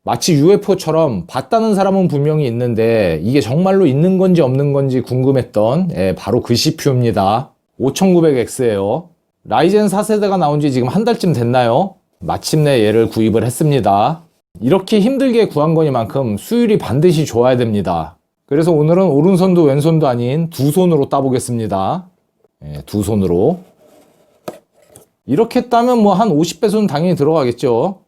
마치 UFO처럼 봤다는 사람은 분명히 있는데 이게 정말로 있는 건지 없는 건지 궁금했던 바로 그 CPU입니다. 5900X예요. 라이젠 4세대가 나온 지 지금 한 달쯤 됐나요? 마침내 얘를 구입을 했습니다. 이렇게 힘들게 구한 거니만큼 수율이 반드시 좋아야 됩니다. 그래서 오늘은 오른손도 왼손도 아닌 두 손으로 따보겠습니다. 두 손으로. 이렇게 따면 뭐 한 50배수는 당연히 들어가겠죠.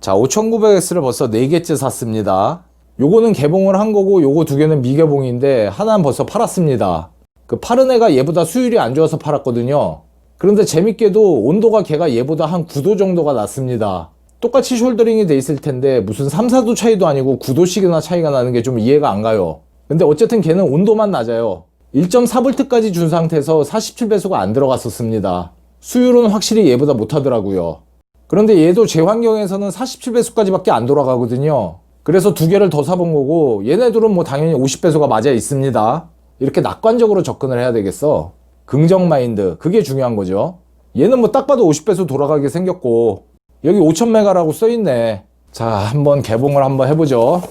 자, 5900X를 벌써 4개째 샀습니다. 요거는 개봉을 한 거고 요거 두 개는 미개봉인데 하나는 벌써 팔았습니다. 그 파른 애가 얘보다 수율이 안 좋아서 팔았거든요. 그런데 재밌게도 온도가 걔가 얘보다 한 9도 정도가 낮습니다. 똑같이 숄더링이 돼 있을 텐데 무슨 3, 4도 차이도 아니고 9도씩이나 차이가 나는 게 좀 이해가 안 가요. 근데 어쨌든 걔는 온도만 낮아요. 1.4V까지 준 상태에서 47배수가 안 들어갔었습니다. 수율은 확실히 얘보다 못하더라고요. 그런데 얘도 제 환경에서는 47배수까지 밖에 안 돌아가거든요. 그래서 두 개를 더 사본 거고 얘네들은 뭐 당연히 50배수가 맞아 있습니다. 이렇게 낙관적으로 접근을 해야 되겠어. 긍정 마인드, 그게 중요한 거죠. 얘는 뭐 딱 봐도 50배수 돌아가게 생겼고 여기 5000메가라고 써있네. 자, 한번 개봉을 한번 해보죠.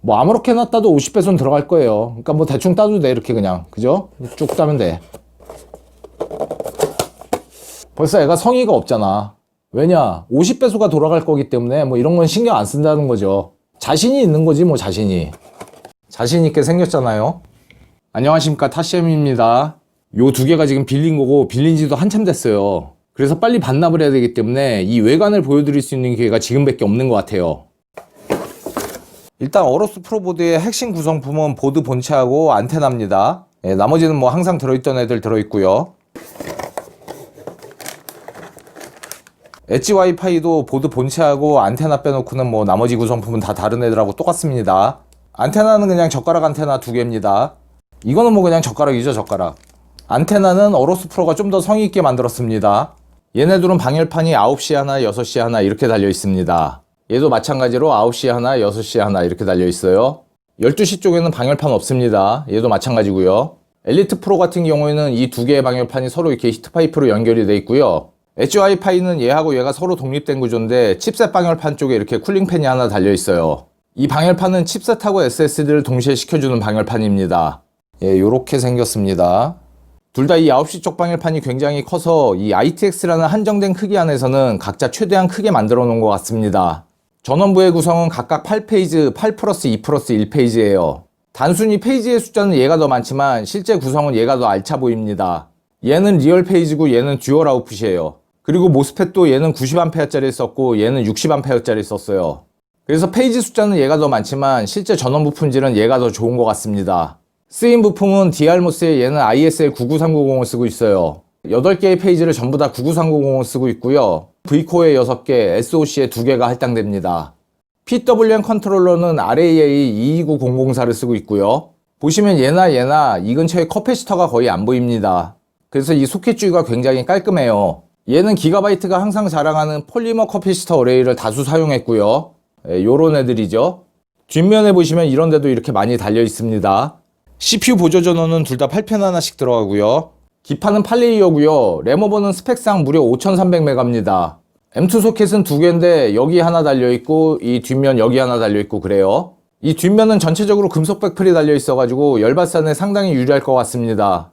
뭐 아무렇게나 따도 50배수는 들어갈 거예요. 그러니까 뭐 대충 따도 돼, 이렇게 그냥. 그죠? 쭉 따면 돼. 벌써 애가 성의가 없잖아. 왜냐? 50배수가 돌아갈 거기 때문에 뭐 이런 건 신경 안 쓴다는 거죠. 자신이 있는 거지 뭐. 자신 있게 생겼잖아요. 안녕하십니까, 타시엠입니다. 요 두 개가 지금 빌린 거고 빌린 지도 한참 됐어요. 그래서 빨리 반납을 해야 되기 때문에 이 외관을 보여드릴 수 있는 기회가 지금밖에 없는 것 같아요. 일단 어로스 프로보드의 핵심 구성품은 보드 본체하고 안테나입니다. 나머지는 뭐 항상 들어있던 애들 들어있고요. 엣지 와이파이도 보드 본체하고 안테나 빼놓고는 뭐 나머지 구성품은 다 다른 애들하고 똑같습니다. 안테나는 그냥 젓가락 안테나 두 개입니다. 이거는 뭐 그냥 젓가락이죠, 젓가락. 안테나는 어로스 프로가 좀 더 성의 있게 만들었습니다. 얘네들은 방열판이 9시에 하나, 6시에 하나 이렇게 달려 있습니다. 얘도 마찬가지로 9시에 하나, 6시에 하나 이렇게 달려 있어요. 12시 쪽에는 방열판 없습니다. 얘도 마찬가지고요. 엘리트 프로 같은 경우에는 이 두 개의 방열판이 서로 이렇게 히트파이프로 연결이 되어 있고요. 엣지 와이파이는 얘하고 얘가 서로 독립된 구조인데 칩셋 방열판 쪽에 이렇게 쿨링팬이 하나 달려 있어요. 이 방열판은 칩셋하고 SSD를 동시에 시켜주는 방열판입니다. 요렇게 생겼습니다. 둘 다 이 9시 쪽 방열판이 굉장히 커서 이 ITX라는 한정된 크기 안에서는 각자 최대한 크게 만들어 놓은 것 같습니다. 전원부의 구성은 각각 8페이지, 8 플러스 2 플러스 1페이지예요. 단순히 페이지의 숫자는 얘가 더 많지만 실제 구성은 얘가 더 알차 보입니다. 얘는 리얼 페이지고 얘는 듀얼 아웃풋이에요. 그리고 모스펫도 얘는 90A짜리 썼고 얘는 60A짜리 썼어요. 그래서 페이지 숫자는 얘가 더 많지만 실제 전원부 품질은 얘가 더 좋은 것 같습니다. 쓰인 부품은 DRMOS에 얘는 ISL 99390을 쓰고 있어요. 8개의 페이지를 전부 다 99390을 쓰고 있고요. V코어에 6개, SOC에 2개가 할당됩니다. PWM 컨트롤러는 RAA 229004를 쓰고 있고요. 보시면 얘나 이 근처에 커패시터가 거의 안 보입니다. 그래서 이 소켓 주위가 굉장히 깔끔해요. 얘는 기가바이트가 항상 자랑하는 폴리머 커패시터 어레이를 다수 사용했고요. 요런 애들이죠. 뒷면에 보시면 이런 데도 이렇게 많이 달려 있습니다. CPU 보조 전원은 둘 다 8편 하나씩 들어가고요. 기판은 8레이어고요. 램오버는 스펙상 무려 5300메가입니다. M2 소켓은 두 개인데 여기 하나 달려있고 이 뒷면 여기 하나 달려있고 그래요. 이 뒷면은 전체적으로 금속 백플이 달려있어가지고 열발산에 상당히 유리할 것 같습니다.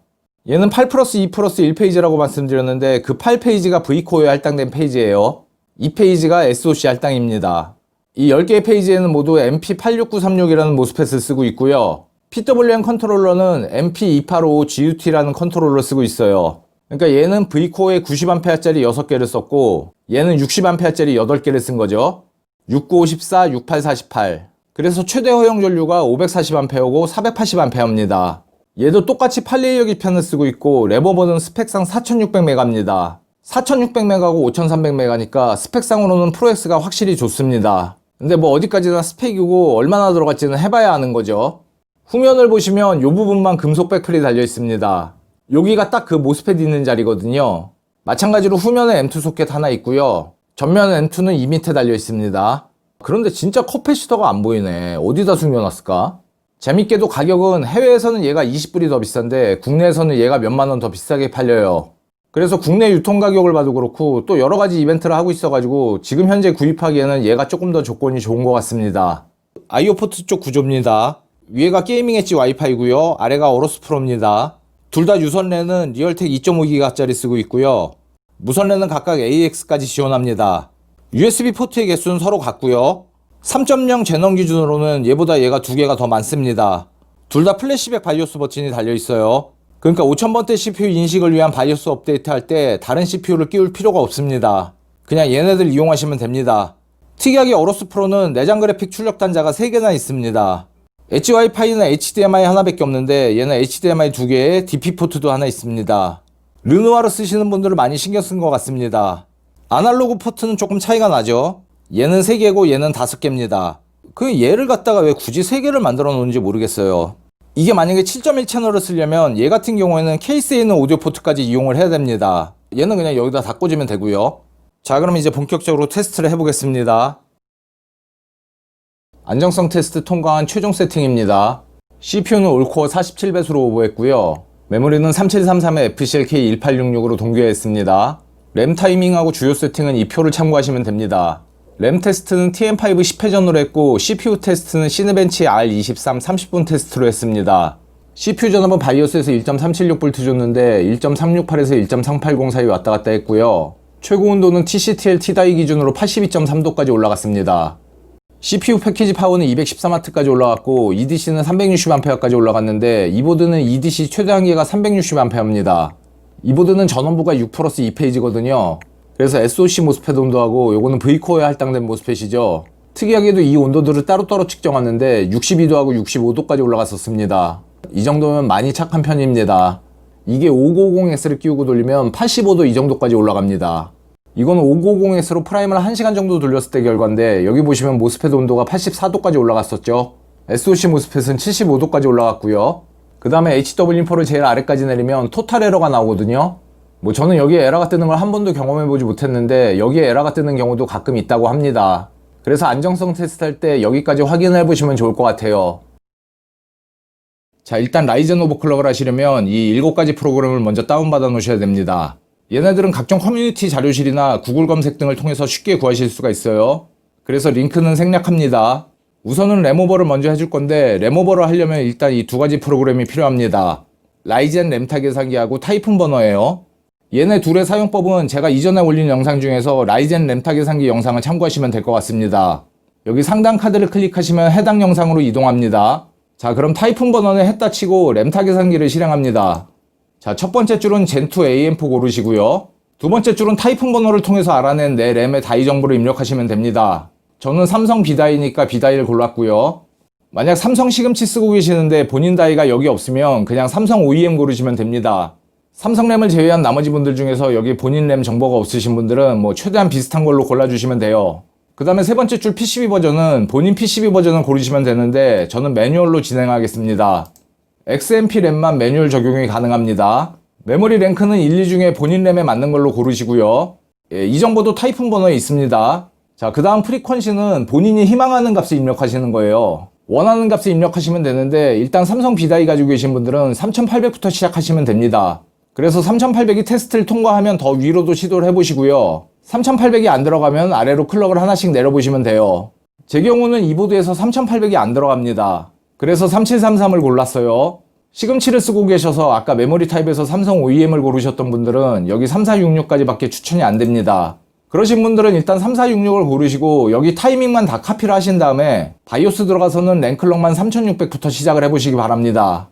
얘는 8 플러스 2 플러스 1페이지라고 말씀드렸는데 그 8페이지가 V코어에 할당된 페이지예요. 2페이지가 SOC 할당입니다. 이 10개의 페이지에는 모두 MP86936이라는 모스펫을 쓰고 있고요. PWM 컨트롤러는 MP2855GUT라는 컨트롤러를 쓰고 있어요. 그러니까 얘는 V코어에 90A짜리 6개를 썼고 얘는 60A짜리 8개를 쓴 거죠. 6954, 6848. 그래서 최대 허용 전류가 540A고 480A입니다. 얘도 똑같이 8레이어 기판을 쓰고 있고 램오버는 스펙상 4600메가입니다. 4600메가고 5300메가니까 스펙상으로는 프로엑스가 확실히 좋습니다. 근데 뭐 어디까지나 스펙이고 얼마나 들어갈지는 해봐야 아는 거죠. 후면을 보시면 이 부분만 금속 백플이 달려 있습니다. 여기가 딱 그 모스펫 있는 자리거든요. 마찬가지로 후면에 M2 소켓 하나 있고요. 전면 M2는 이 밑에 달려 있습니다. 그런데 진짜 커패시터가 안 보이네. 어디다 숨겨놨을까? 재밌게도 가격은 해외에서는 얘가 20불이 더 비싼데 국내에서는 얘가 몇만 원 더 비싸게 팔려요. 그래서 국내 유통 가격을 봐도 그렇고 또 여러 가지 이벤트를 하고 있어가지고 지금 현재 구입하기에는 얘가 조금 더 조건이 좋은 것 같습니다. 아이오 포트 쪽 구조입니다. 위에가 게이밍 엣지 와이파이고요. 아래가 어로스 프로입니다. 둘 다 유선랜은 리얼텍 2.5GHz짜리 쓰고 있고요. 무선랜은 각각 AX까지 지원합니다. USB 포트의 개수는 서로 같고요. 3.0 제넌 기준으로는 얘보다 얘가 두 개가 더 많습니다. 둘 다 플래시백 바이오스 버튼이 달려있어요. 그러니까 5000번대 CPU 인식을 위한 바이오스 업데이트 할 때 다른 CPU를 끼울 필요가 없습니다. 그냥 얘네들 이용하시면 됩니다. 특이하게 어로스 프로는 내장 그래픽 출력 단자가 3개나 있습니다. 엣지 와이파이는 HDMI 하나밖에 없는데 얘는 HDMI 2개에 DP 포트도 하나 있습니다. 르누아르 쓰시는 분들은 많이 신경 쓴 것 같습니다. 아날로그 포트는 조금 차이가 나죠. 얘는 3개고 얘는 5개입니다. 그 얘를 갖다가 왜 굳이 3개를 만들어 놓은지 모르겠어요. 이게 만약에 7.1 채널을 쓰려면 얘 같은 경우에는 케이스에 있는 오디오 포트까지 이용을 해야 됩니다. 얘는 그냥 여기다 다 꽂으면 되고요. 자, 그럼 이제 본격적으로 테스트를 해보겠습니다. 안정성 테스트 통과한 최종 세팅입니다. CPU는 올코어 47배수로 오버했고요. 메모리는 3733의 FCLK 1866으로 동기화했습니다. 램 타이밍하고 주요 세팅은 이 표를 참고하시면 됩니다. 램 테스트는 TM5 10회전으로 했고 CPU 테스트는 시네벤치 R23 30분 테스트로 했습니다. CPU 전압은 바이오스에서 1.376V 줬는데 1.368에서 1.380 사이 왔다 갔다 했고요. 최고 온도는 TCTL T다이 기준으로 82.3도까지 올라갔습니다. CPU 패키지 파워는 214W까지 올라갔고 EDC는 360A까지 올라갔는데 이 보드는 EDC 최대 한계가 360A입니다. 이 보드는 전원부가 6+2페이지거든요. 그래서 SOC 모스펫 온도하고 요거는 V코어에 할당된 모스펫이죠. 특이하게도 이 온도들을 따로따로 측정하는데 62도하고 65도까지 올라갔었습니다. 이 정도면 많이 착한 편입니다. 이게 5950X를 끼우고 돌리면 85도 이 정도까지 올라갑니다. 이거는 5950X로 프라임을 1시간 정도 돌렸을 때 결과인데 여기 보시면 모스펫 온도가 84도까지 올라갔었죠. SOC 모스펫은 75도까지 올라갔고요. 그 다음에 HW 인포를 제일 아래까지 내리면 토탈 에러가 나오거든요. 뭐 저는 여기에 에러가 뜨는 걸 한 번도 경험해보지 못했는데 여기에 에러가 뜨는 경우도 가끔 있다고 합니다. 그래서 안정성 테스트 할 때 여기까지 확인해보시면 좋을 것 같아요. 자, 일단 라이젠 오버클럭을 하시려면 이 7가지 프로그램을 먼저 다운받아 놓으셔야 됩니다. 얘네들은 각종 커뮤니티 자료실이나 구글 검색 등을 통해서 쉽게 구하실 수가 있어요. 그래서 링크는 생략합니다. 우선은 램오버를 먼저 해줄 건데 램오버를 하려면 일단 이 2가지 프로그램이 필요합니다. 라이젠 램타 계산기하고 타이푼 버너예요. 얘네 둘의 사용법은 제가 이전에 올린 영상 중에서 라이젠 램타 계산기 영상을 참고하시면 될 것 같습니다. 여기 상단 카드를 클릭하시면 해당 영상으로 이동합니다. 자, 그럼 타이푼 버너는 했다 치고 램타 계산기를 실행합니다. 자, 첫 번째 줄은 젠2 AM4 고르시고요. 두 번째 줄은 타이푼 버너를 통해서 알아낸 내 램의 다이 정보를 입력하시면 됩니다. 저는 삼성 B다이니까 B다이를 골랐고요. 만약 삼성 시금치 쓰고 계시는데 본인 다이가 여기 없으면 그냥 삼성 OEM 고르시면 됩니다. 삼성 램을 제외한 나머지 분들 중에서 여기 본인 램 정보가 없으신 분들은 뭐 최대한 비슷한 걸로 골라주시면 돼요. 그 다음에 세 번째 줄 PCB 버전은 본인 PCB 버전을 고르시면 되는데 저는 매뉴얼로 진행하겠습니다. XMP 램만 매뉴얼 적용이 가능합니다. 메모리 랭크는 1, 2 중에 본인 램에 맞는 걸로 고르시고요. 이 정보도 타이푼 버너에 있습니다. 자, 그 다음 프리퀀시는 본인이 희망하는 값을 입력하시는 거예요. 원하는 값을 입력하시면 되는데 일단 삼성 B다이 가지고 계신 분들은 3800부터 시작하시면 됩니다. 그래서 3800이 테스트를 통과하면 더 위로도 시도를 해보시고요. 3800이 안 들어가면 아래로 클럭을 하나씩 내려보시면 돼요. 제 경우는 이 보드에서 3800이 안 들어갑니다. 그래서 3733을 골랐어요. 시금치를 쓰고 계셔서 아까 메모리 타입에서 삼성 OEM을 고르셨던 분들은 여기 3466까지 밖에 추천이 안 됩니다. 그러신 분들은 일단 3466을 고르시고 여기 타이밍만 다 카피를 하신 다음에 바이오스 들어가서는 램클럭만 3600부터 시작을 해보시기 바랍니다.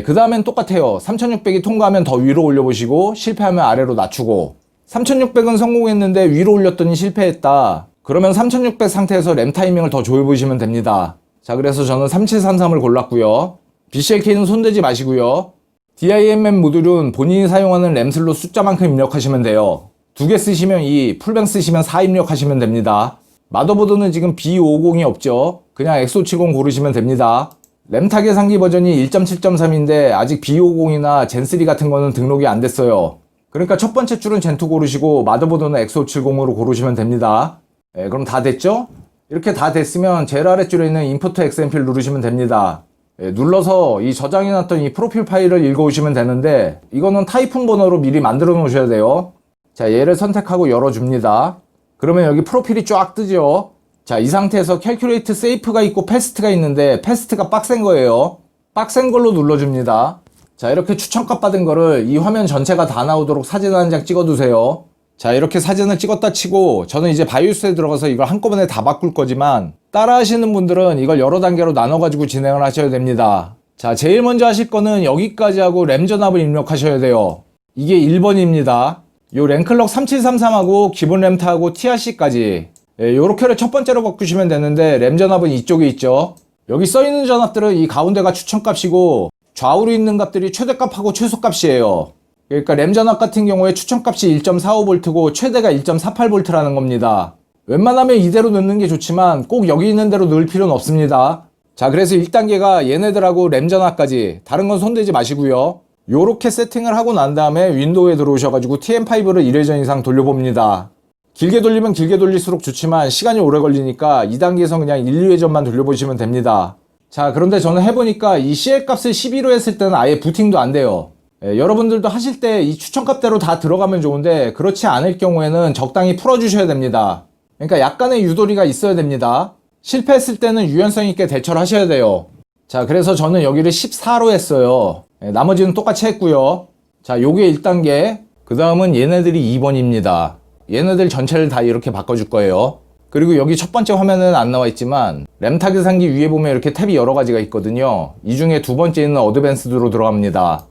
그 다음엔 똑같아요. 3600이 통과하면 더 위로 올려보시고 실패하면 아래로 낮추고 3600은 성공했는데 위로 올렸더니 실패했다. 그러면 3600 상태에서 램 타이밍을 더 조여보시면 됩니다. 자, 그래서 저는 3733을 골랐고요. BCLK는 손대지 마시고요. DIMM 모듈은 본인이 사용하는 램 슬롯 숫자만큼 입력하시면 돼요. 2개 쓰시면 2, 풀뱅 쓰시면 4 입력하시면 됩니다. 마더보드는 지금 B550이 없죠. 그냥 X570 고르시면 됩니다. 램타 계산기 버전이 1.7.3인데 아직 B50이나 젠3 같은 거는 등록이 안 됐어요. 그러니까 첫 번째 줄은 젠2 고르시고 마더보드는 X570으로 고르시면 됩니다. 그럼 다 됐죠? 이렇게 다 됐으면 제일 아랫줄에 있는 임포트 XMP를 누르시면 됩니다. 눌러서 이 저장해놨던 이 프로필 파일을 읽어오시면 되는데, 이거는 타이푼 번호로 미리 만들어 놓으셔야 돼요. 자, 얘를 선택하고 열어줍니다. 그러면 여기 프로필이 쫙 뜨죠. 자, 이 상태에서 캘큘레이트 세이프가 있고 패스트가 있는데, 패스트가 빡센 거예요. 빡센 걸로 눌러줍니다. 자, 이렇게 추천값 받은 거를 이 화면 전체가 다 나오도록 사진 한 장 찍어두세요. 자, 이렇게 사진을 찍었다 치고 저는 이제 바이오스에 들어가서 이걸 한꺼번에 다 바꿀 거지만, 따라 하시는 분들은 이걸 여러 단계로 나눠 가지고 진행을 하셔야 됩니다. 자, 제일 먼저 하실 거는 여기까지 하고 램 전압을 입력하셔야 돼요. 이게 1번입니다. 요 램클럭 3733하고 기본 램타하고 TRC까지 요렇게를 첫 번째로 바꾸시면 되는데, 램 전압은 이쪽에 있죠. 여기 써있는 전압들은 이 가운데가 추천값이고 좌우로 있는 값들이 최대값하고 최소값이에요. 그러니까 램 전압 같은 경우에 추천값이 1.45V고 최대가 1.48V라는 겁니다. 웬만하면 이대로 넣는 게 좋지만 꼭 여기 있는 대로 넣을 필요는 없습니다. 자, 그래서 1단계가 얘네들하고 램 전압까지, 다른 건 손대지 마시고요. 요렇게 세팅을 하고 난 다음에 윈도우에 들어오셔가지고 TM5를 1회전 이상 돌려봅니다. 길게 돌리면 길게 돌릴수록 좋지만 시간이 오래 걸리니까 2단계에서 그냥 1, 2회전만 돌려보시면 됩니다. 자, 그런데 저는 해보니까 이 CL 값을 11로 했을 때는 아예 부팅도 안 돼요. 여러분들도 하실 때 이 추천값대로 다 들어가면 좋은데, 그렇지 않을 경우에는 적당히 풀어주셔야 됩니다. 그러니까 약간의 유도리가 있어야 됩니다. 실패했을 때는 유연성 있게 대처를 하셔야 돼요. 자, 그래서 저는 여기를 14로 했어요. 나머지는 똑같이 했고요. 자, 요게 1단계. 그 다음은 얘네들이 2번입니다. 얘네들 전체를 다 이렇게 바꿔줄 거예요. 그리고 여기 첫 번째 화면에는 안 나와 있지만 램타 계산기 위에 보면 이렇게 탭이 여러 가지가 있거든요. 이 중에 두 번째는 어드밴스드로 들어갑니다.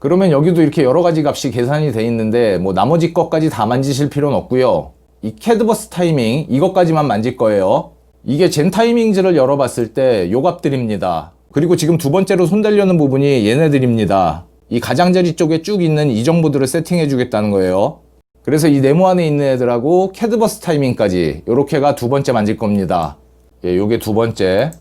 그러면 여기도 이렇게 여러 가지 값이 계산이 돼 있는데, 뭐 나머지 것까지 다 만지실 필요는 없고요. 이 캐드버스 타이밍, 이것까지만 만질 거예요. 이게 젠 타이밍즈를 열어봤을 때 요 값들입니다. 그리고 지금 두 번째로 손대려는 부분이 얘네들입니다. 이 가장자리 쪽에 쭉 있는 이 정보들을 세팅해 주겠다는 거예요. 그래서 이 네모 안에 있는 애들하고 캐드버스 타이밍까지 요렇게가 두 번째 만질 겁니다. 요게 두 번째.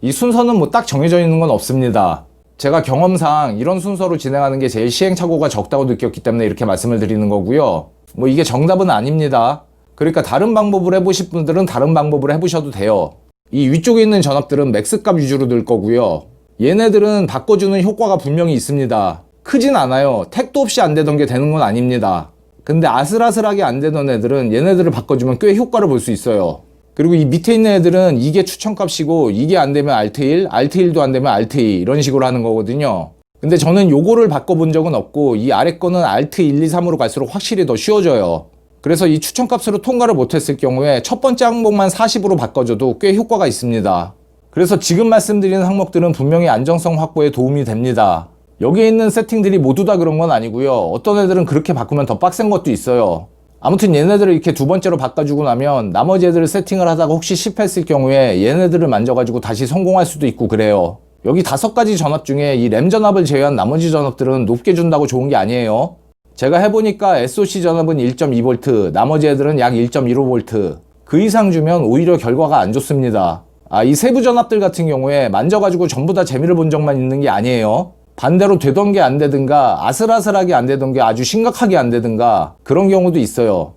이 순서는 뭐 딱 정해져 있는 건 없습니다. 제가 경험상 이런 순서로 진행하는 게 제일 시행착오가 적다고 느꼈기 때문에 이렇게 말씀을 드리는 거고요. 뭐 이게 정답은 아닙니다. 그러니까 다른 방법을 해보실 분들은 다른 방법을 해보셔도 돼요. 이 위쪽에 있는 전압들은 맥스값 위주로 넣을 거고요. 얘네들은 바꿔주는 효과가 분명히 있습니다. 크진 않아요. 택도 없이 안 되던 게 되는 건 아닙니다. 근데 아슬아슬하게 안 되던 애들은 얘네들을 바꿔주면 꽤 효과를 볼 수 있어요. 그리고 이 밑에 있는 애들은 이게 추천값이고, 이게 안 되면 Alt1, Alt1도 안 되면 Alt2 이런 식으로 하는 거거든요. 근데 저는 요거를 바꿔본 적은 없고, 이 아래 거는 Alt 1, 2, 3으로 갈수록 확실히 더 쉬워져요. 그래서 이 추천값으로 통과를 못했을 경우에 첫 번째 항목만 40으로 바꿔줘도 꽤 효과가 있습니다. 그래서 지금 말씀드리는 항목들은 분명히 안정성 확보에 도움이 됩니다. 여기에 있는 세팅들이 모두 다 그런 건 아니고요. 어떤 애들은 그렇게 바꾸면 더 빡센 것도 있어요. 아무튼 얘네들을 이렇게 두 번째로 바꿔주고 나면 나머지 애들을 세팅을 하다가 혹시 실패했을 경우에 얘네들을 만져가지고 다시 성공할 수도 있고 그래요. 여기 5가지 전압 중에 이 램 전압을 제외한 나머지 전압들은 높게 준다고 좋은 게 아니에요. 제가 해보니까 SOC 전압은 1.2V, 나머지 애들은 약 1.15V. 그 이상 주면 오히려 결과가 안 좋습니다. 이 세부 전압들 같은 경우에 만져가지고 전부 다 재미를 본 적만 있는 게 아니에요. 반대로 되던 게 안 되든가 아슬아슬하게 안 되던 게 아주 심각하게 안 되든가 그런 경우도 있어요.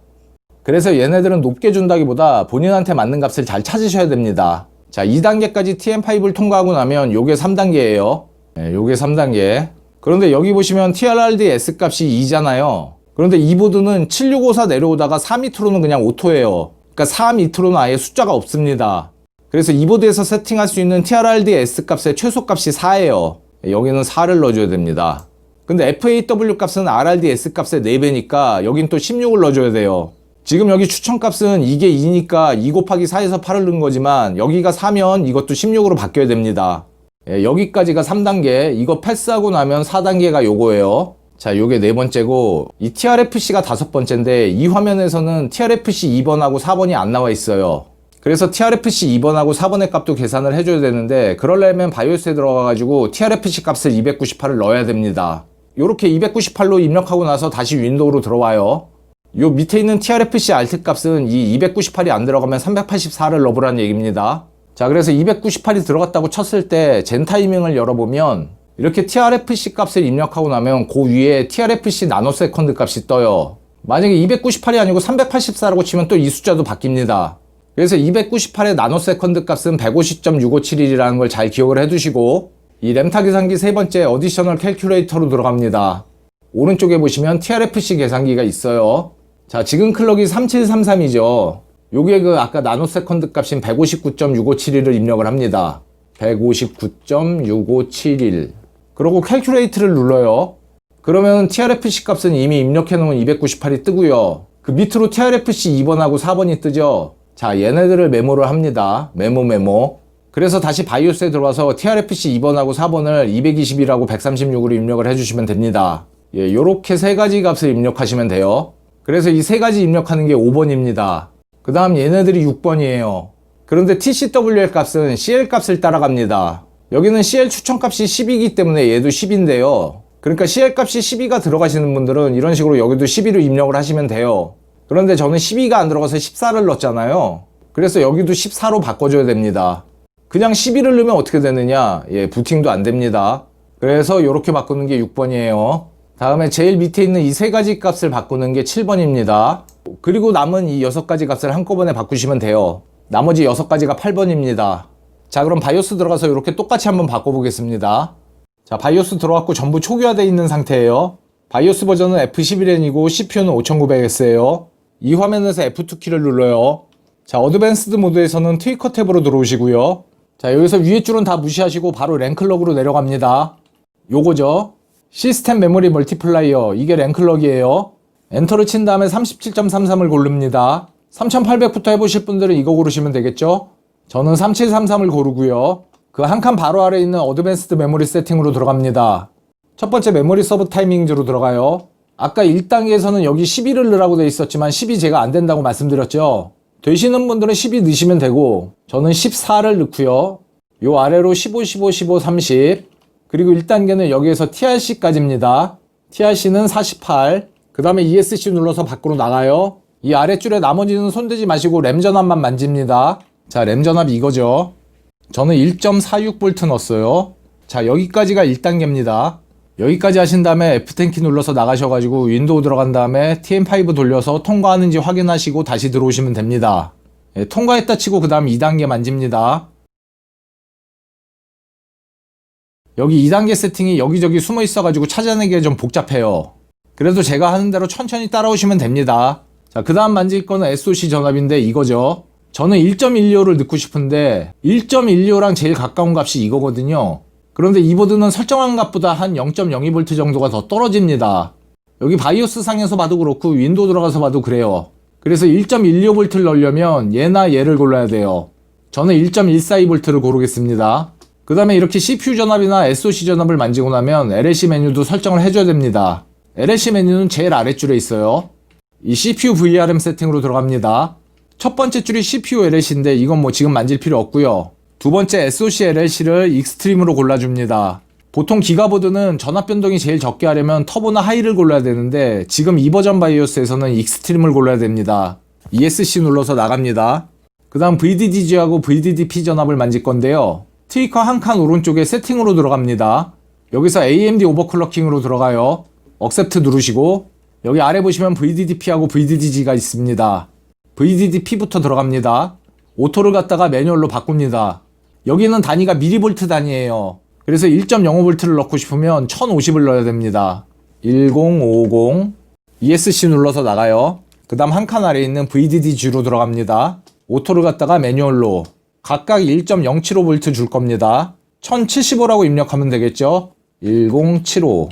그래서 얘네들은 높게 준다기보다 본인한테 맞는 값을 잘 찾으셔야 됩니다. 자, 2단계까지 TM5를 통과하고 나면 요게 3단계예요. 요게 3단계. 그런데 여기 보시면 TRRD-S 값이 2잖아요. 그런데 이 보드는 7654 내려오다가 4 밑으로는 그냥 오토예요. 그러니까 4 밑으로는 아예 숫자가 없습니다. 그래서 이 보드에서 세팅할 수 있는 TRRD-S 값의 최소값이 4예요. 여기는 4를 넣어줘야 됩니다. 근데 FAW 값은 RRD-S 값의 4배니까 여긴 또 16을 넣어줘야 돼요. 지금 여기 추천값은 이게 2니까 2 곱하기 4에서 8을 넣은 거지만 여기가 4면 이것도 16으로 바뀌어야 됩니다. 여기까지가 3단계. 이거 패스하고 나면 4단계가 요거예요. 자, 요게 네 번째고, 이 TRFC가 5번째인데 이 화면에서는 TRFC 2번하고 4번이 안 나와 있어요. 그래서 TRFC 2번하고 4번의 값도 계산을 해줘야 되는데, 그러려면 바이오스에 들어가가지고 TRFC 값을 298을 넣어야 됩니다. 요렇게 298로 입력하고 나서 다시 윈도우로 들어와요. 요 밑에 있는 TRFC Alt 값은 이 298이 안 들어가면 384를 넣어보라는 얘기입니다. 자, 그래서 298이 들어갔다고 쳤을 때 젠 타이밍을 열어보면 이렇게 TRFC 값을 입력하고 나면 그 위에 TRFC 나노세컨드 값이 떠요. 만약에 298이 아니고 384라고 치면 또 이 숫자도 바뀝니다. 그래서 298의 나노세컨드 값은 150.6571이라는 걸 잘 기억을 해두시고, 이 램타 계산기 세 번째 어디셔널 캘큘레이터로 들어갑니다. 오른쪽에 보시면 TRFC 계산기가 있어요. 자, 지금 클럭이 3733이죠. 요게 그 아까 나노세컨드 값인 159.6571을 입력을 합니다. 159.6571. 그리고 캘큘레이트를 눌러요. 그러면 TRFC 값은 이미 입력해 놓은 298이 뜨고요. 그 밑으로 TRFC 2번하고 4번이 뜨죠. 자, 얘네들을 메모를 합니다. 메모. 그래서 다시 바이오스에 들어와서 TRFC 2번하고 4번을 220이라고 136으로 입력을 해주시면 됩니다. 예, 요렇게 세 가지 값을 입력하시면 돼요. 그래서 이 세 가지 입력하는 게 5번입니다. 그 다음 얘네들이 6번이에요. 그런데 TCWL 값은 CL 값을 따라갑니다. 여기는 CL 추천값이 10이기 때문에 얘도 10인데요. 그러니까 CL 값이 12가 들어가시는 분들은 이런 식으로 여기도 12로 입력을 하시면 돼요. 그런데 저는 12가 안 들어가서 14를 넣었잖아요. 그래서 여기도 14로 바꿔줘야 됩니다. 그냥 12를 넣으면 어떻게 되느냐? 예, 부팅도 안 됩니다. 그래서 이렇게 바꾸는 게 6번이에요. 다음에 제일 밑에 있는 이 세 가지 값을 바꾸는 게 7번입니다. 그리고 남은 이 6가지 값을 한꺼번에 바꾸시면 돼요. 나머지 6가지가 8번입니다. 자, 그럼 바이오스 들어가서 이렇게 똑같이 한번 바꿔보겠습니다. 자, 바이오스 들어갔고 전부 초기화되어 있는 상태예요. 바이오스 버전은 F11N이고 CPU는 5900X예요. 이 화면에서 F2키를 눌러요. 자, 어드밴스드 모드에서는 트위커 탭으로 들어오시고요. 자, 여기서 위에 줄은 다 무시하시고 바로 랭클럭으로 내려갑니다. 요거죠. 시스템 메모리 멀티플라이어, 이게 랭클럭이에요. 엔터를 친 다음에 37.33을 고릅니다. 3800부터 해보실 분들은 이거 고르시면 되겠죠. 저는 3733을 고르고요. 그 한 칸 바로 아래에 있는 어드밴스드 메모리 세팅으로 들어갑니다. 첫 번째 메모리 서브 타이밍즈로 들어가요. 아까 1단계에서는 여기 12를 넣으라고 되어 있었지만 12 제가 안 된다고 말씀드렸죠. 되시는 분들은 12 넣으시면 되고 저는 14를 넣고요. 요 아래로 15, 15, 15, 30. 그리고 1단계는 여기에서 TRC까지입니다. TRC는 48. 그 다음에 ESC 눌러서 밖으로 나가요. 이 아랫줄에 나머지는 손대지 마시고 램 전압만 만집니다. 자, 램 전압이 이거죠. 저는 1.46V 넣었어요. 자, 여기까지가 1단계입니다. 여기까지 하신 다음에 F10키 눌러서 나가셔가지고 윈도우 들어간 다음에 TM5 돌려서 통과하는지 확인하시고 다시 들어오시면 됩니다. 예, 통과했다 치고 그 다음 2단계 만집니다. 여기 2단계 세팅이 여기저기 숨어 있어가지고 찾아내기가 좀 복잡해요. 그래도 제가 하는 대로 천천히 따라오시면 됩니다. 자, 그 다음 만질 거는 SoC 전압인데 이거죠. 저는 1.12호를 넣고 싶은데 1.12호랑 제일 가까운 값이 이거거든요. 그런데 이 보드는 설정한 값보다 한 0.02V 정도가 더 떨어집니다. 여기 바이오스 상에서 봐도 그렇고 윈도우 들어가서 봐도 그래요. 그래서 1.12V를 넣으려면 얘나 얘를 골라야 돼요. 저는 1.142V를 고르겠습니다. 그 다음에 이렇게 CPU 전압이나 SoC 전압을 만지고 나면 LLC 메뉴도 설정을 해줘야 됩니다. LLC 메뉴는 제일 아랫줄에 있어요. 이 CPU VRM 세팅으로 들어갑니다. 첫 번째 줄이 CPU LLC인데 이건 뭐 지금 만질 필요 없고요. 두 번째 SoC LLC를 익스트림으로 골라줍니다. 보통 기가보드는 전압 변동이 제일 적게 하려면 터보나 하이를 골라야 되는데 지금 이 버전 바이오스에서는 익스트림을 골라야 됩니다. ESC 눌러서 나갑니다. 그 다음 VDDG하고 VDDP 전압을 만질 건데요. 트위커 한 칸 오른쪽에 세팅으로 들어갑니다. 여기서 AMD 오버클럭킹으로 들어가요. Accept 누르시고 여기 아래 보시면 VDDP하고 VDDG가 있습니다. VDDP부터 들어갑니다. 오토를 갖다가 매뉴얼로 바꿉니다. 여기는 단위가 미리볼트 단위예요. 그래서 1.05V를 넣고 싶으면 1050을 넣어야 됩니다. 1050 ESC 눌러서 나가요. 그 다음 한 칸 아래에 있는 VDDG로 들어갑니다. 오토를 갖다가 매뉴얼로 각각 1.075V 줄 겁니다. 1075라고 입력하면 되겠죠. 1075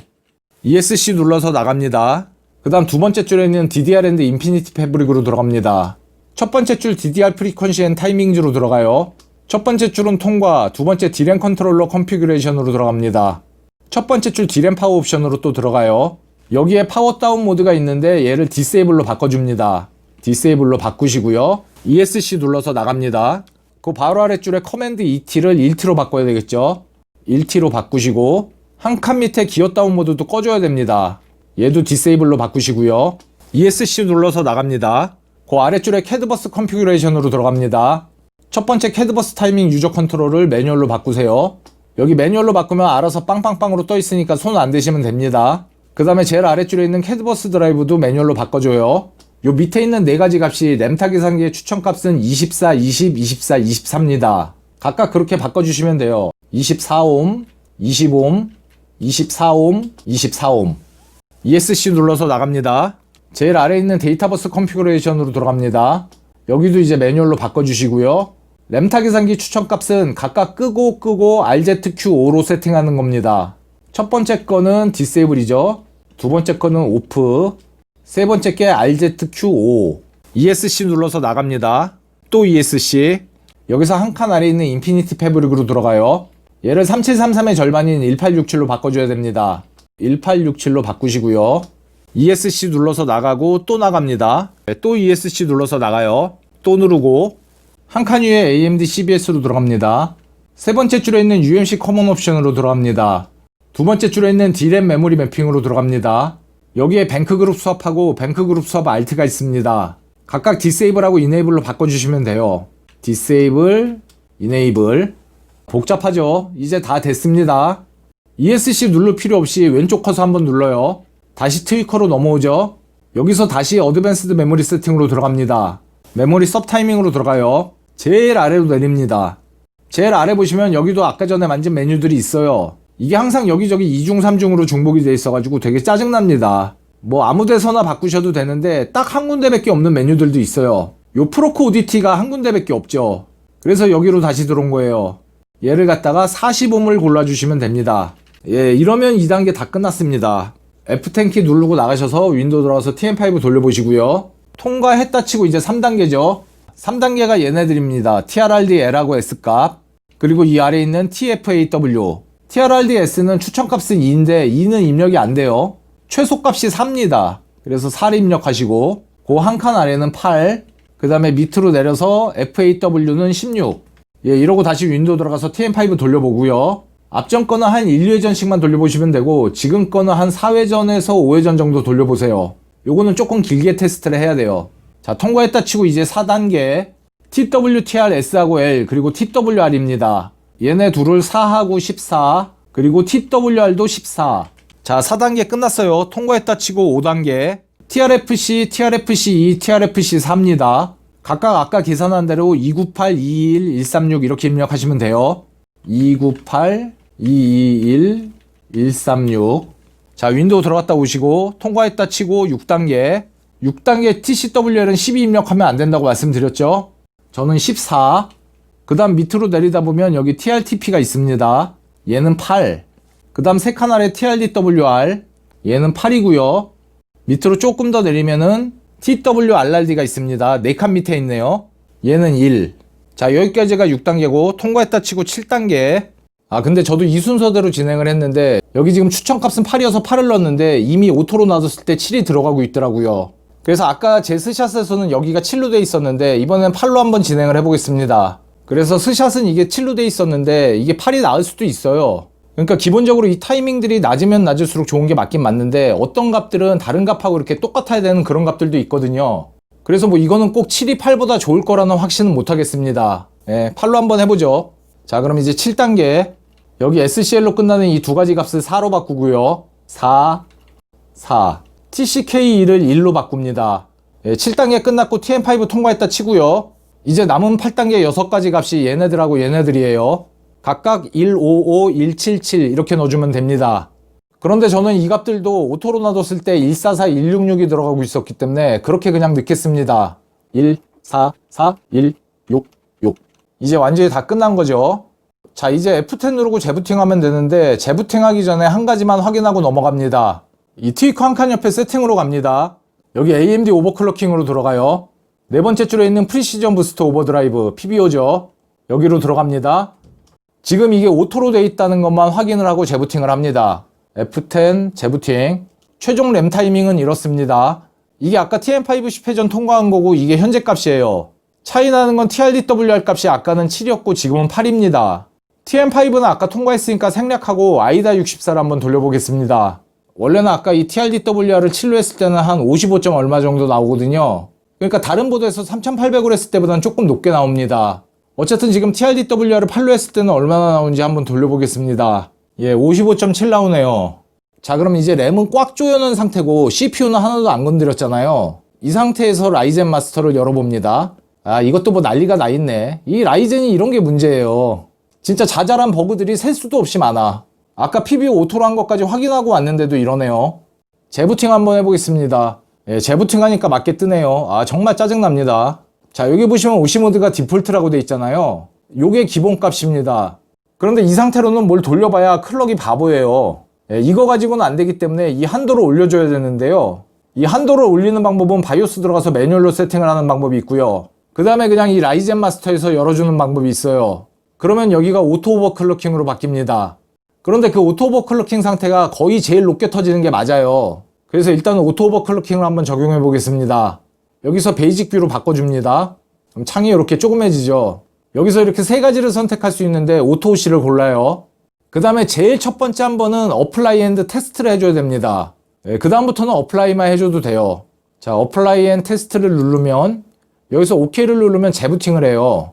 ESC 눌러서 나갑니다. 그 다음 두 번째 줄에 있는 DDR and 인피니티 패브릭으로 들어갑니다. 첫 번째 줄 DDR 프리퀀시 앤 타이밍즈로 들어가요. 첫 번째 줄은 통과, 두 번째 D램 컨트롤러 컨피규레이션으로 들어갑니다. 첫 번째 줄 D램 파워 옵션으로 또 들어가요. 여기에 파워 다운 모드가 있는데 얘를 디세이블로 바꿔줍니다. 디세이블로 바꾸시고요. ESC 눌러서 나갑니다. 그 바로 아랫줄에 커맨드 ET를 1T로 바꿔야 되겠죠. 1T로 바꾸시고 한 칸 밑에 기어 다운 모드도 꺼줘야 됩니다. 얘도 디세이블로 바꾸시고요. ESC 눌러서 나갑니다. 그 아랫줄에 캐드버스 컨피규레이션으로 들어갑니다. 첫 번째 캐드버스 타이밍 유저 컨트롤을 매뉴얼로 바꾸세요. 여기 매뉴얼로 바꾸면 알아서 빵빵빵으로 떠 있으니까 손 안 대시면 됩니다. 그 다음에 제일 아랫줄에 있는 캐드버스 드라이브도 매뉴얼로 바꿔줘요. 요 밑에 있는 네 가지 값이 램타 계산기의 추천값은 24, 20, 24, 23입니다. 각각 그렇게 바꿔주시면 돼요. 24옴, 20옴, 24옴, 24옴. ESC 눌러서 나갑니다. 제일 아래에 있는 데이터버스 컨피그레이션으로 들어갑니다. 여기도 이제 매뉴얼로 바꿔주시고요. 램타 계산기 추천값은 각각 끄고 RZQ5로 세팅하는 겁니다. 첫 번째 거는 디세이블이죠. 두 번째 거는 오프, 세 번째 게 RZQ5. ESC 눌러서 나갑니다. 또 ESC. 여기서 한 칸 아래에 있는 인피니티 패브릭으로 들어가요. 얘를 3733의 절반인 1867로 바꿔줘야 됩니다. 1867로 바꾸시고요. ESC 눌러서 나가고 또 나갑니다. 또 ESC 눌러서 나가요. 또 누르고 한 칸 위에 AMD CBS로 들어갑니다. 세 번째 줄에 있는 UMC 커먼 옵션으로 들어갑니다. 두 번째 줄에 있는 D램 메모리 매핑으로 들어갑니다. 여기에 뱅크 그룹 수압하고 뱅크 그룹 수압 Alt가 있습니다. 각각 디세이블하고 이네이블로 바꿔주시면 돼요. 디세이블, 이네이블. 복잡하죠? 이제 다 됐습니다. ESC 누를 필요 없이 왼쪽 커서 한번 눌러요. 다시 트위커로 넘어오죠? 여기서 다시 어드밴스드 메모리 세팅으로 들어갑니다. 메모리 섭 타이밍으로 들어가요. 제일 아래로 내립니다. 제일 아래 보시면 여기도 아까 전에 만진 메뉴들이 있어요. 이게 항상 여기저기 2중 3중으로 중복이 돼 있어가지고 되게 짜증납니다. 뭐 아무 데서나 바꾸셔도 되는데 딱 한 군데밖에 없는 메뉴들도 있어요. 요 프로코 ODT가 한 군데밖에 없죠. 그래서 여기로 다시 들어온 거예요. 얘를 갖다가 40옴을 골라주시면 됩니다. 예, 이러면 2단계 다 끝났습니다. F10키 누르고 나가셔서 윈도우 들어가서 TM5 돌려보시고요. 통과했다 치고 이제 3단계죠. 3단계가 얘네들입니다. TRRD L하고 S값, 그리고 이 아래에 있는 TFAW. TRRD S는 추천값은 2인데 2는 입력이 안 돼요. 최소값이 4입니다. 그래서 4를 입력하시고 그 한 칸 아래는 8, 그 다음에 밑으로 내려서 FAW는 16. 예, 이러고 다시 윈도우 들어가서 TM5 돌려보고요. 앞전 거는 한 1, 2회전씩만 돌려보시면 되고 지금 거는 한 4회전에서 5회전 정도 돌려보세요. 요거는 조금 길게 테스트를 해야 돼요. 자, 통과했다 치고 이제 4단계 TWTR-S하고 L 그리고 TWR입니다. 얘네 둘을 4하고 14 그리고 TWR도 14. 자, 4단계 끝났어요. 통과했다 치고 5단계 TRFC, TRFC2, TRFC4입니다. 각각 아까 계산한 대로 298, 221, 136 이렇게 입력하시면 돼요. 298, 221, 136. 자, 윈도우 들어갔다 오시고 통과했다 치고 6단계 6단계 TCWL은 12 입력하면 안 된다고 말씀드렸죠. 저는 14. 그 다음 밑으로 내리다 보면 여기 TRTP가 있습니다. 얘는 8. 그 다음 세 칸 아래 TRDWR 얘는 8이고요. 밑으로 조금 더 내리면은 TWRRD가 있습니다. 4칸 밑에 있네요. 얘는 1. 자, 여기까지가 6단계고 통과했다 치고 7단계. 아, 근데 저도 이 순서대로 진행을 했는데 여기 지금 추천값은 8이어서 8을 넣었는데 이미 오토로 놔뒀을 때 7이 들어가고 있더라고요. 그래서 아까 제 스샷에서는 여기가 7로 돼 있었는데 이번엔 8로 한번 진행을 해보겠습니다. 그래서 스샷은 이게 7로 돼 있었는데 이게 8이 나을 수도 있어요. 그러니까 기본적으로 이 타이밍들이 낮으면 낮을수록 좋은 게 맞긴 맞는데 어떤 값들은 다른 값하고 이렇게 똑같아야 되는 그런 값들도 있거든요. 그래서 뭐 이거는 꼭 7이 8보다 좋을 거라는 확신은 못 하겠습니다. 예, 8로 한번 해보죠. 자, 그럼 이제 7단계 여기 SCL로 끝나는 이 두 가지 값을 4로 바꾸고요. 4 TCK2를 1로 바꿉니다. 예, 7단계 끝났고 TM5 통과했다 치고요. 이제 남은 8단계 6가지 값이 얘네들하고 얘네들이에요. 각각 155, 177 이렇게 넣어주면 됩니다. 그런데 저는 이 값들도 오토로 놔뒀을 때 144, 166이 들어가고 있었기 때문에 그렇게 그냥 넣겠습니다. 1, 4, 4, 1, 6, 6. 이제 완전히 다 끝난 거죠. 자, 이제 F10 누르고 재부팅 하면 되는데 재부팅 하기 전에 한 가지만 확인하고 넘어갑니다. 이 트위커 한 칸 옆에 세팅으로 갑니다. 여기 AMD 오버클럭킹으로 들어가요. 네 번째 줄에 있는 프리시전 부스트 오버드라이브 PBO죠. 여기로 들어갑니다. 지금 이게 오토로 돼 있다는 것만 확인을 하고 재부팅을 합니다. F10 재부팅. 최종 램 타이밍은 이렇습니다. 이게 아까 TM5 10회전 통과한 거고 이게 현재 값이에요. 차이 나는 건 TRDWR 값이 아까는 7이었고 지금은 8입니다. TM5는 아까 통과했으니까 생략하고 아이다 64를 한번 돌려보겠습니다. 원래는 아까 이 TRDWR을 7로 했을 때는 한 55점 얼마 정도 나오거든요. 그러니까 다른 보드에서 3800으로 했을 때보다는 조금 높게 나옵니다. 어쨌든 지금 TRDWR을 8로 했을 때는 얼마나 나오는지 한번 돌려보겠습니다. 예, 55.7 나오네요. 자, 그럼 이제 램은 꽉 조여놓은 상태고 CPU는 하나도 안 건드렸잖아요. 이 상태에서 라이젠 마스터를 열어봅니다. 아, 이것도 뭐 난리가 나 있네. 이 라이젠이 이런 게 문제예요. 진짜 자잘한 버그들이 셀 수도 없이 많아. 아까 PBO 오토로 한 것까지 확인하고 왔는데도 이러네요. 재부팅 한번 해보겠습니다. 예, 재부팅 하니까 맞게 뜨네요. 아, 정말 짜증납니다. 자, 여기 보시면 OC모드가 디폴트라고 돼 있잖아요. 요게 기본값입니다. 그런데 이 상태로는 뭘 돌려봐야 클럭이 바보예요. 예, 이거 가지고는 안 되기 때문에 이 한도를 올려줘야 되는데요. 이 한도를 올리는 방법은 바이오스 들어가서 매뉴얼로 세팅을 하는 방법이 있고요. 그 다음에 그냥 이 라이젠 마스터에서 열어주는 방법이 있어요. 그러면 여기가 오토 오버클럭킹으로 바뀝니다. 그런데 그 오토 오버클럭킹 상태가 거의 제일 높게 터지는 게 맞아요. 그래서 일단은 오토 오버클럭킹을 한번 적용해 보겠습니다. 여기서 베이직 뷰로 바꿔줍니다. 그럼 창이 이렇게 조그매지죠. 여기서 이렇게 세 가지를 선택할 수 있는데 오토 OC를 골라요. 그 다음에 제일 첫 번째 한 번은 어플라이 앤드 테스트를 해줘야 됩니다. 그 다음부터는 어플라이만 해줘도 돼요. 자, 어플라이 앤 테스트를 누르면 여기서 OK를 누르면 재부팅을 해요.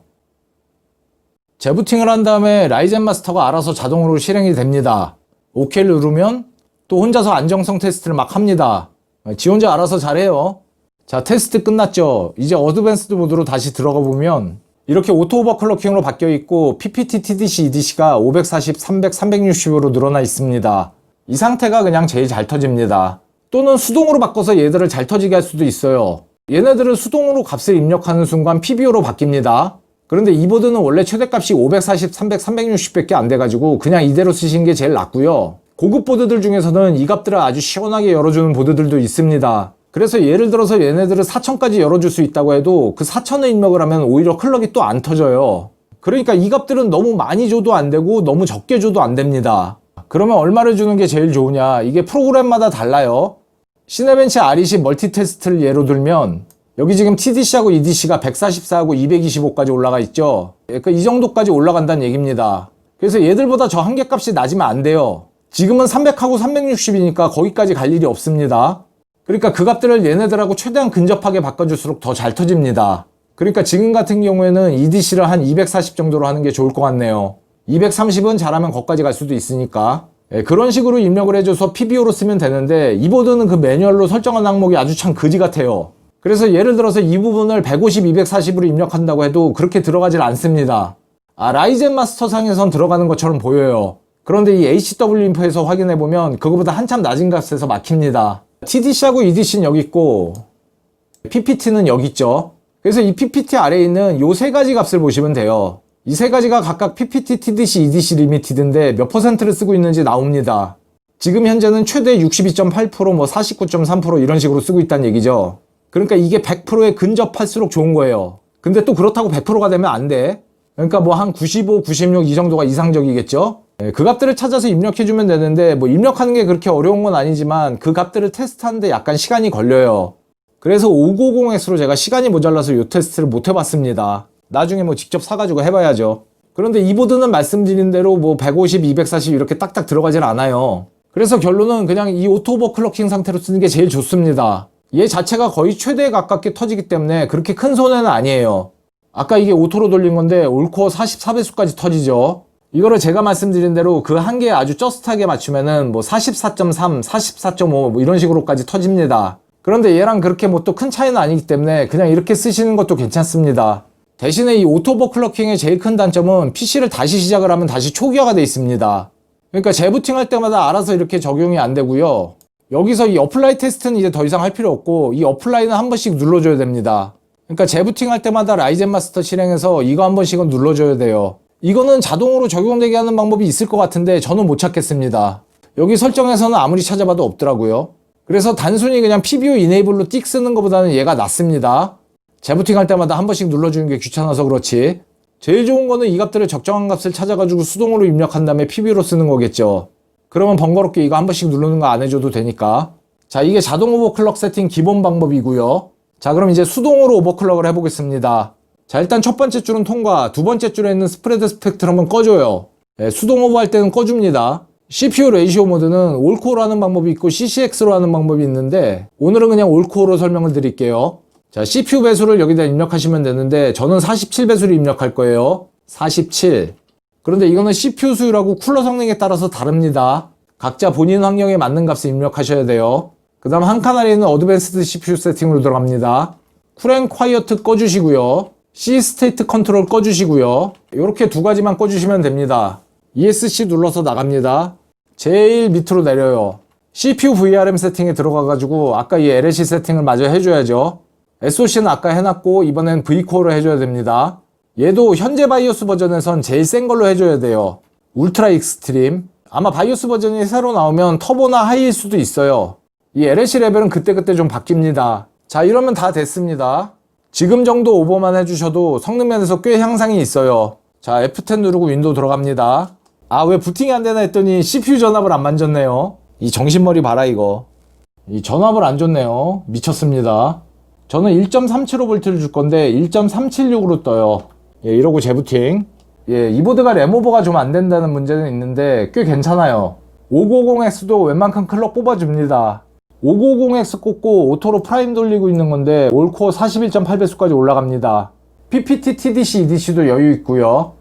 재부팅을 한 다음에 라이젠 마스터가 알아서 자동으로 실행이 됩니다. OK를 누르면 또 혼자서 안정성 테스트를 막 합니다. 지 혼자 알아서 잘해요. 자, 테스트 끝났죠. 이제 어드밴스드 모드로 다시 들어가 보면 이렇게 오토 오버클럭킹으로 바뀌어 있고 PPT, TDC, EDC가 540, 300, 360으로 늘어나 있습니다. 이 상태가 그냥 제일 잘 터집니다. 또는 수동으로 바꿔서 얘들을 잘 터지게 할 수도 있어요. 얘네들을 수동으로 값을 입력하는 순간 PBO로 바뀝니다. 그런데 이 보드는 원래 최대값이 540, 300, 360밖에 안 돼가지고 그냥 이대로 쓰시는 게 제일 낫고요. 고급 보드들 중에서는 이 값들을 아주 시원하게 열어주는 보드들도 있습니다. 그래서 예를 들어서 얘네들을 4000까지 열어줄 수 있다고 해도 그 4000을 입력을 하면 오히려 클럭이 또 안 터져요. 그러니까 이 값들은 너무 많이 줘도 안 되고 너무 적게 줘도 안 됩니다. 그러면 얼마를 주는 게 제일 좋으냐? 이게 프로그램마다 달라요. 시네벤치 R20 멀티 테스트를 예로 들면 여기 지금 TDC하고 EDC가 144하고 225까지 올라가 있죠. 그러니까 이 정도까지 올라간다는 얘기입니다. 그래서 얘들보다 저 한계값이 낮으면 안 돼요. 지금은 300하고 360이니까 거기까지 갈 일이 없습니다. 그러니까 그 값들을 얘네들하고 최대한 근접하게 바꿔줄수록 더 잘 터집니다. 그러니까 지금 같은 경우에는 EDC를 한 240 정도로 하는 게 좋을 것 같네요. 230은 잘하면 거기까지 갈 수도 있으니까. 그런 식으로 입력을 해줘서 PBO로 쓰면 되는데 이 보드는 그 매뉴얼로 설정한 항목이 아주 참 그지 같아요. 그래서 예를 들어서 이 부분을 150, 240으로 입력한다고 해도 그렇게 들어가질 않습니다. 아, 라이젠 마스터 상에선 들어가는 것처럼 보여요. 그런데 이 HW 인포에서 확인해보면 그거보다 한참 낮은 값에서 막힙니다. TDC하고 EDC는 여기 있고 PPT는 여기 있죠. 그래서 이 PPT 아래에 있는 요 세 가지 값을 보시면 돼요. 이 세 가지가 각각 PPT, TDC, EDC 리미티드인데 몇 %를 쓰고 있는지 나옵니다. 지금 현재는 최대 62.8%, 뭐 49.3% 이런 식으로 쓰고 있다는 얘기죠. 그러니까 이게 100%에 근접할수록 좋은 거예요. 근데 또 그렇다고 100%가 되면 안 돼. 그러니까 뭐 한 95, 96 이 정도가 이상적이겠죠. 그 값들을 찾아서 입력해주면 되는데 뭐 입력하는 게 그렇게 어려운 건 아니지만 그 값들을 테스트하는데 약간 시간이 걸려요. 그래서 590X로 제가 시간이 모자라서 이 테스트를 못 해봤습니다. 나중에 뭐 직접 사가지고 해봐야죠. 그런데 이 보드는 말씀드린 대로 뭐 150, 240 이렇게 딱딱 들어가질 않아요. 그래서 결론은 그냥 이 오토 오버클럭킹 상태로 쓰는 게 제일 좋습니다. 얘 자체가 거의 최대에 가깝게 터지기 때문에 그렇게 큰 손해는 아니에요. 아까 이게 오토로 돌린 건데 올코어 44배수까지 터지죠. 이거를 제가 말씀드린 대로 그 한계에 아주 저스트하게 맞추면은 뭐 44.3, 44.5 뭐 이런 식으로까지 터집니다. 그런데 얘랑 그렇게 뭐 또 큰 차이는 아니기 때문에 그냥 이렇게 쓰시는 것도 괜찮습니다. 대신에 이 오토 오버클럭킹의 제일 큰 단점은 PC를 다시 시작을 하면 다시 초기화가 돼 있습니다. 그러니까 재부팅 할 때마다 알아서 이렇게 적용이 안 되고요. 여기서 이 어플라이 테스트는 이제 더 이상 할 필요 없고 이 어플라이는 한 번씩 눌러줘야 됩니다. 그러니까 재부팅 할 때마다 라이젠 마스터 실행해서 이거 한 번씩은 눌러줘야 돼요. 이거는 자동으로 적용되게 하는 방법이 있을 것 같은데 저는 못 찾겠습니다. 여기 설정에서는 아무리 찾아봐도 없더라고요. 그래서 단순히 그냥 PBO 이네이블로 띡 쓰는 것보다는 얘가 낫습니다. 재부팅 할 때마다 한 번씩 눌러주는 게 귀찮아서 그렇지. 제일 좋은 거는 이 값들을 적정한 값을 찾아가지고 수동으로 입력한 다음에 PBO로 쓰는 거겠죠. 그러면 번거롭게 이거 한 번씩 누르는 거 안 해줘도 되니까. 자, 이게 자동 오버클럭 세팅 기본 방법이고요. 자, 그럼 이제 수동으로 오버클럭을 해보겠습니다. 자, 일단 첫 번째 줄은 통과, 두 번째 줄에 있는 스프레드 스펙트를 한번 꺼줘요. 네, 수동 오버 할 때는 꺼줍니다. CPU 레이시오 모드는 올코어로 하는 방법이 있고 CCX로 하는 방법이 있는데 오늘은 그냥 올코어로 설명을 드릴게요. 자, CPU 배수를 여기다 입력하시면 되는데 저는 47배수를 입력할 거예요. 47. 그런데 이거는 CPU 수율하고 쿨러 성능에 따라서 다릅니다. 각자 본인 환경에 맞는 값을 입력하셔야 돼요. 그 다음 한 칸 아래에 있는 어드밴스드 CPU 세팅으로 들어갑니다. 쿨앤 콰이어트 꺼주시고요. C 스테이트 컨트롤 꺼주시고요. 이렇게 두 가지만 꺼주시면 됩니다. ESC 눌러서 나갑니다. 제일 밑으로 내려요. CPU VRM 세팅에 들어가가지고 아까 이 LSC 세팅을 마저 해줘야죠. SoC는 아까 해놨고 이번엔 V코어로 해줘야 됩니다. 얘도 현재 바이오스 버전에선 제일 센 걸로 해줘야 돼요. 울트라 익스트림. 아마 바이오스 버전이 새로 나오면 터보나 하이일 수도 있어요. 이 LSC 레벨은 그때그때 좀 바뀝니다. 자, 이러면 다 됐습니다. 지금 정도 오버만 해주셔도 성능 면에서 꽤 향상이 있어요. 자, F10 누르고 윈도우 들어갑니다. 아, 왜 부팅이 안 되나 했더니 CPU 전압을 안 만졌네요. 이 정신머리 봐라 이거. 이 전압을 안 줬네요. 미쳤습니다. 저는 1.375V를 줄 건데 1.376으로 떠요. 예, 이러고 재부팅. 예, 이 보드가 램오버가 좀 안 된다는 문제는 있는데 꽤 괜찮아요. 590X도 웬만큼 클럭 뽑아줍니다. 590X 꽂고 오토로 프라임 돌리고 있는 건데 올코어 41.8배수까지 올라갑니다. PPT, TDC, EDC도 여유 있고요.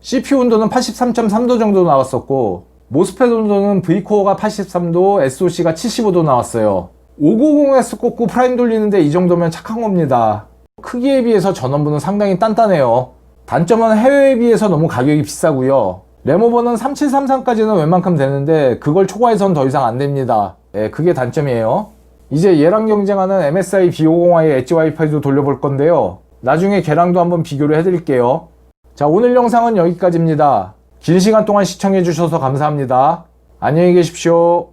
CPU 온도는 83.3도 정도 나왔었고 모스펫 온도는 V코어가 83도, SoC가 75도 나왔어요. 590X 꽂고 프라임 돌리는데 이 정도면 착한 겁니다. 크기에 비해서 전원부는 상당히 단단해요. 단점은 해외에 비해서 너무 가격이 비싸고요. 램오버는 3733까지는 웬만큼 되는데 그걸 초과해선 더 이상 안 됩니다. 예, 그게 단점이에요. 이제 얘랑 경쟁하는 MSI B50i 엣지 와이파이도 돌려볼 건데요. 나중에 걔랑도 한번 비교를 해드릴게요. 자, 오늘 영상은 여기까지입니다. 긴 시간 동안 시청해주셔서 감사합니다. 안녕히 계십시오.